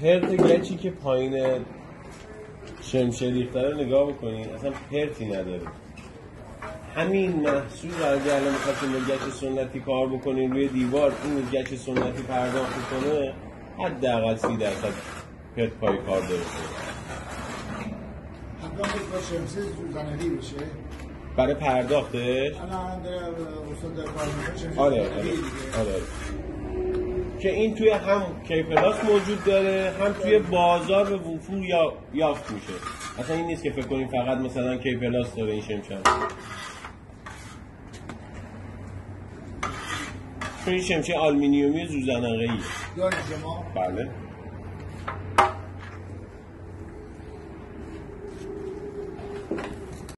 پرت گچی که پایین شمشه ریخته رو نگاه بکنین اصلا پرتی نداره. همین محصول اگه الان می‌خواستیم با گچ سنتی کار بکنین روی دیوار، این گچ سنتی پرداخت کنه حداقل 30% پرت پای کار داره. حتما با شمشه زوزنه‌ای بشه برای پرداختش. الان در استاد کار می‌کنه. آره. که این توی هم کیپلاس موجود داره، هم توی بازار به وفور یافت میشه. اصلا این نیست که فکر کنیم فقط مثلا کیپلاس داره این شمشه. این شمشه آلومینیومی زوزنقه‌ایه. داره شما؟ بله.